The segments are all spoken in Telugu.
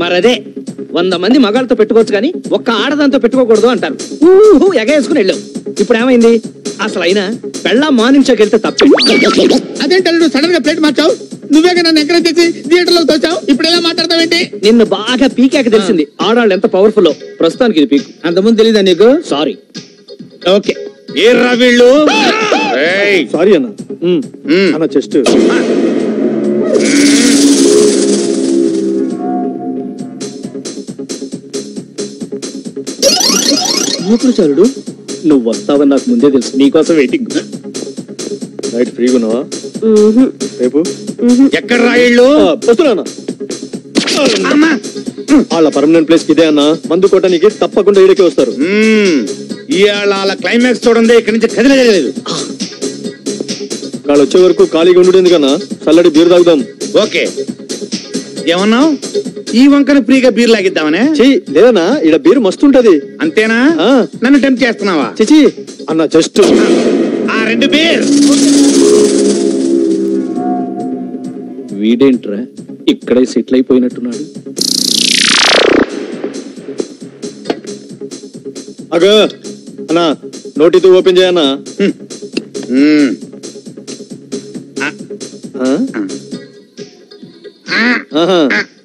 మరదే 100 మంది మగాళ్ళతో పెట్టుకోవచ్చు కానీ ఒక్క ఆడదాంతో పెట్టుకోకూడదు అంటారు. ఎగేసుకుని వెళ్ళావు. ఇప్పుడు ఏమైంది? అసలు అయినా పెళ్ళ మార్నింగ్ షోకి వెళ్తే తప్పే. అదేంటే నువ్వు సడన్ గా ప్లేట్ మార్చావు? నువ్వేగా నన్ను ఎంకరేజ్ చేసి థియేటర్ లో తోచావు. ఇప్పుడు ఎలా మాట్లాడతావేంటి? నిన్ను బాగా పీకాక తెలిసింది ఆడాళ్ళు ఎంత పవర్ఫుల్. ప్రస్తుతానికి ఇది పీకు. అంతకుముందు తెలీదా నీకు? సారీ. ఓకే. ఏర్రా వీళ్ళు? సారీ అన్న చెస్ట్ చాలుడు. నువ్వు వస్తావని నాకు ముందే తెలుసు. నీకోసం వెయిటింగ్. నైట్ ఫ్రీగా ఉన్నావా రేపు? ఎక్కడ రా వీళ్ళు? వస్తున్నా. వాళ్ళ పర్మనెంట్ ప్లేస్ ఇదే అన్న. మందు కొట్టడానికి తప్పకుండా ఈడకే వస్తారు. ఇవాళ క్లైమాక్స్ చూడండి. ఇక్కడి నుంచి కదిలేదు. వాళ్ళు వచ్చే వరకు ఖాళీగా ఉండేది కన్నా చల్లడి బీర్ తాగుదాం. ఓకే. ఏమన్నావు? ఈ వంకన ఫ్రీగా బీర్ లాగిద్దామనే? లేదన్నా, ఈడ బీర్ మస్తుంటది. అంతేనా? నన్ను టెంప్ట్ చేస్తున్నావా? చిచి అన్న జస్ట్ ఆ 2 బీర్. వీడేంట్రా ఇక్కడే సెటిల్ అయిపోయినట్టున్నాడు. అగో అన్నా, నోటితో ఓపెన్ చేయన్నా.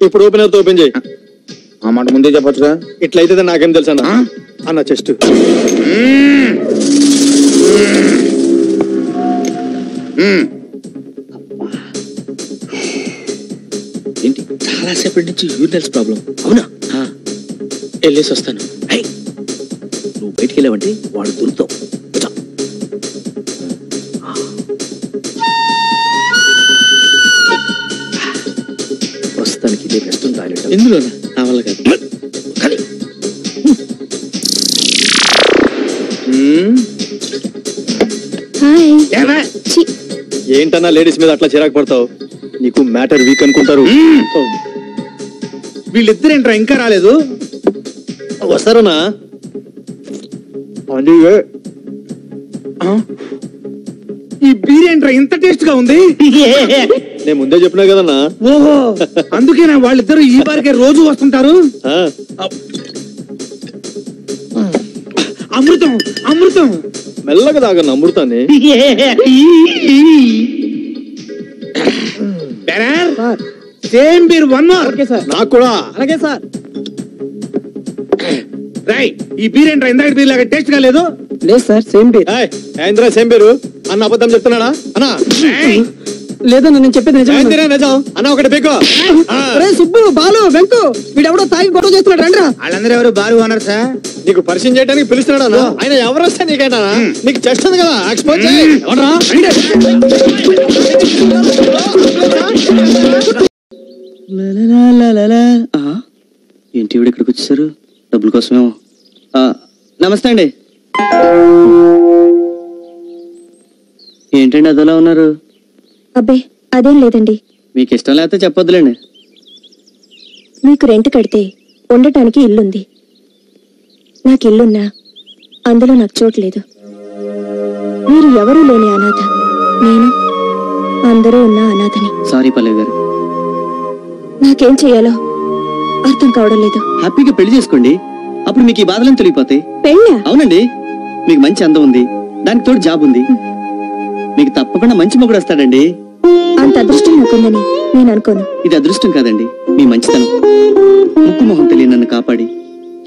ఇప్పుడు ఓపెనర్ తో ఓపెన్ చేయి. ఆ మాట ముందే చెప్పచ్చుగా. ఇట్లయితే నాకేం తెలుసు అన్న. అన్న చెస్ట్ ఏంటి చాలా సేపటి నుంచి యూరినల్స్ ప్రాబ్లం. అవునా? వెళ్ళేసి వస్తాను. నువ్వు బయటికి వెళ్ళావంటే వాడు దొరుకుతావు. ప్రస్తుతానికి ఇదే బెస్ట్ టాయిలెట్. ఎందులోనా? నా వల్ల కాదు. ఏంటన్నా లేడీస్ మీద అట్లా చిరాకు పడతావు? నీకు మ్యాటర్ వీక్ అనుకుంటారు. వీళ్ళిద్దరేంట్రా ఇంకా రాలేదు? వస్తారనా? ఈ బీర్ ఏంట్రా ఇంత టేస్ట్ గా ఉంది? నేను ముందే చెప్పినా కదన్నా. ఓహో, అందుకేనా వాళ్ళిద్దరు ఈ బారికే రోజు వస్తుంటారు? అమృతం అమృతం. మెల్లగా తాగన్న అమృతాన్ని. Same beer 1 more. నాకు కూడా. అలాగే సార్. రైట్. ఈ బీర్ ఏంట్రా ఇందాక బీర్ లాగా టేస్ట్ గా లేదు? లేదు సార్, సేమ్ బీర్. ఏంద్రా సేమ్ బీరు అన్న? అబద్ధం చెప్తున్నాడా అన్నా? లేదన్నా, నేను చెప్పేది నిజం. నిజం అన్న. ఒకటి పీకో. సుబ్బు, బాలు, వెంకు వీడెవడో తాగి గొడవ చేస్తున్నాడు. రండి. వాళ్ళందరూ ఎవరు? బాలు అన్నారు సార్. నీకు పరిచయం చేయడానికి పిలుస్తున్నాడు అన్న. ఆయన ఎవరు వస్తే నీకేంటా? నీకు చెస్ట్ ఉంది కదా, ఎక్స్పోజ్ చేయి. ఏంటి ఇవిడ ఇక్కడికి వచ్చేసారు? డబ్బుల కోసమేమో. నమస్తే అండి. ఏంటండి అదోలా ఉన్నారు? అబ్బే అదేం లేదండి. మీకు ఇష్టం లేకపోతే చెప్పొద్దులేండి. మీకు రెంట్ కడితే ఉండటానికి ఇల్లుంది. నాకు ఇల్లున్నా అందులో నాకు చోటు లేదు. మీరు ఎవరూ లేని అనాథ. నేను అందరూ ఉన్న అనాథని. సారీ పల్లవి గారు. నాకేం చెయ్యాలో అర్థం కావడం లేదు. హ్యాపీగా పెళ్లి చేసుకోండి. అప్పుడు మీకు ఈ బాధలను తొలగిపోతాయి. పెళ్ళా? అవునండి. మీకు మంచి అందం ఉంది, దానికి తోడు జాబ్ ఉంది. మీకు తప్పకుండా మంచి మొగుడు వస్తాడండి. అంత అదృష్టం నాకుందని నేను అనుకోను. ఇది అదృష్టం కాదండి, మీ మంచితనం. ముక్కు మొహం తెలియని నన్ను కాపాడి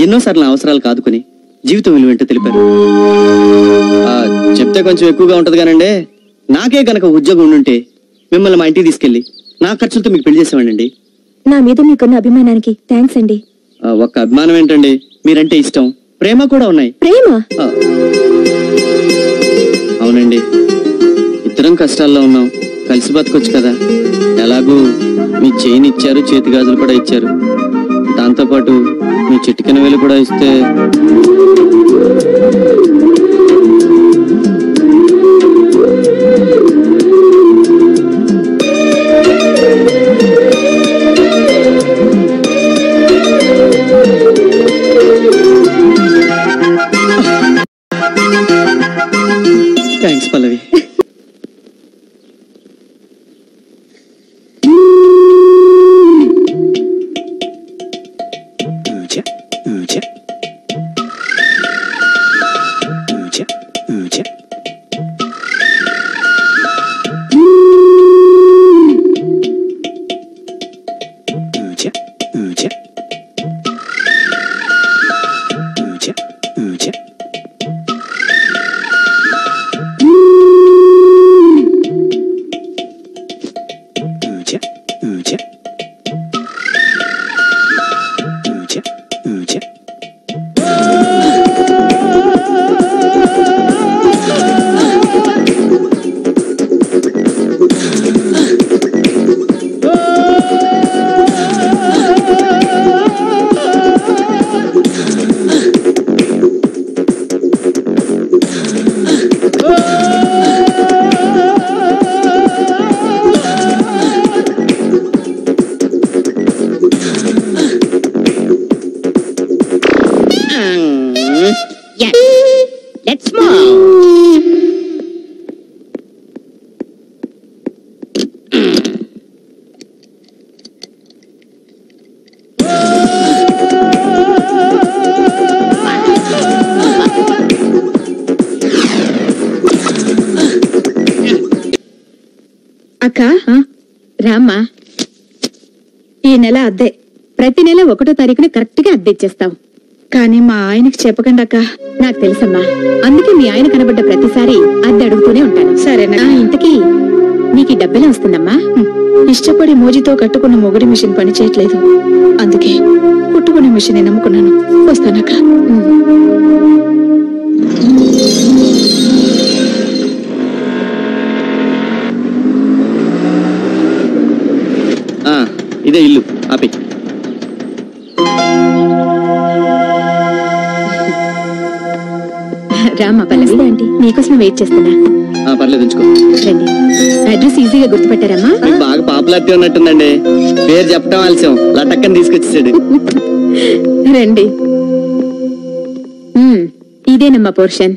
ఎన్నోసార్లు అవసరాలు కాదుకొని జీవితం విలువేంటో తెలిపారు. చెప్తే కొంచెం ఎక్కువగా ఉంటది కానండి. నాకే గనక ఉద్యోగం ఉండుంటే మిమ్మల్ని మా ఇంటికి తీసుకెళ్లి నా ఖర్చులతో మీకు పెళ్లి చేసేవాడండి. నా మీద మీకున్న అభిమానానికి థ్యాంక్స్ అండి. ఒక్క అభిమానం ఏంటండి, మీరంటే ఇష్టం, ప్రేమ కూడా ఉన్నాయి. ప్రేమ? అవునండి. ఇద్దరం కష్టాల్లో ఉన్నాం, కలిసి బతకొచ్చు కదా. ఎలాగూ మీ చైన్ ఇచ్చారు, చేతి గాజులు కూడా ఇచ్చారు. దాంతోపాటు మీ చిటికెన వేలు కూడా ఇస్తే థ్యాంక్స్ పల్లవి. అక్క రామ్మా, ఈ నెల అద్దె ప్రతి నెల 1వ తారీఖున కరెక్ట్ గా అద్దె ఇచ్చేస్తాం. కానీ మా ఆయనకి చెప్పకండి అక్క. నాకు తెలుసమ్మా, అందుకే మీ ఆయన కనబడ్డ ప్రతిసారి అద్దె అడుగుతూనే ఉంటాను. సరేనా? ఇంతకీ నీకు ఈ డబ్బెలా వస్తుందమ్మా? ఇష్టపడి మోజీతో కట్టుకున్న మొగుడి మిషన్ పని చేయట్లేదు, అందుకే కుట్టుకునే మిషన్ నమ్ముకున్నాను. వస్తానక్క. ఇదే ఇల్లు. ఆపి. రామ్మా పల్లవి, ఆంటీ నీకోసం వెయిట్ చేస్తున్నా. పర్లేదు, ఉంచుకో. రండి. అడ్రస్ ఈజీగా గుర్తుపెట్టారమ్మా? మీకు బాగా పాపులారిటీ ఉన్నట్టుందండి. పేరు చెప్పడం ఆలస్యం, లటక్కని తీసుకొచ్చేసాడు. రండి. ఇదేనమ్మా పోర్షన్.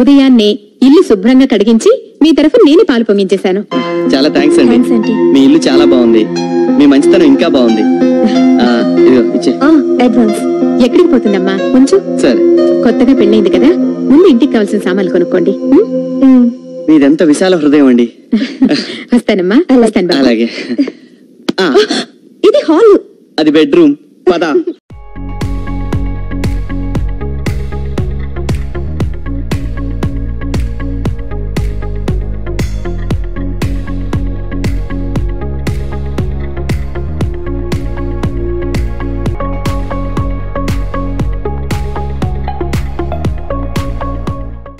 ఉదయాన్నే ఇల్లు శుభ్రంగా కడిగించి మీ తరఫు నేను పాలు పొంగించేశాను. చాలా థ్యాంక్స్ అండి. Thanks aunty. మీ ఇల్లు చాలా బాగుంది, మీ మంచితనం ఇంకా బాగుంది. ఇదిగో ఇచ్చే. అడ్వాన్స్. ఎక్కడికి పోతుందమ్మా? కొంచెం సరే. కొత్తగా పెళ్ళైంది కదా, ముందు ఇంటికి కావాల్సిన సామాన్లు కొనుక్కోండి. మీదెంత విశాల హృదయం అండి. వస్తానమ్మా. వస్తాను బాబు. అలాగే. ఇది హాల్. అది బెడ్రూమ్. పద.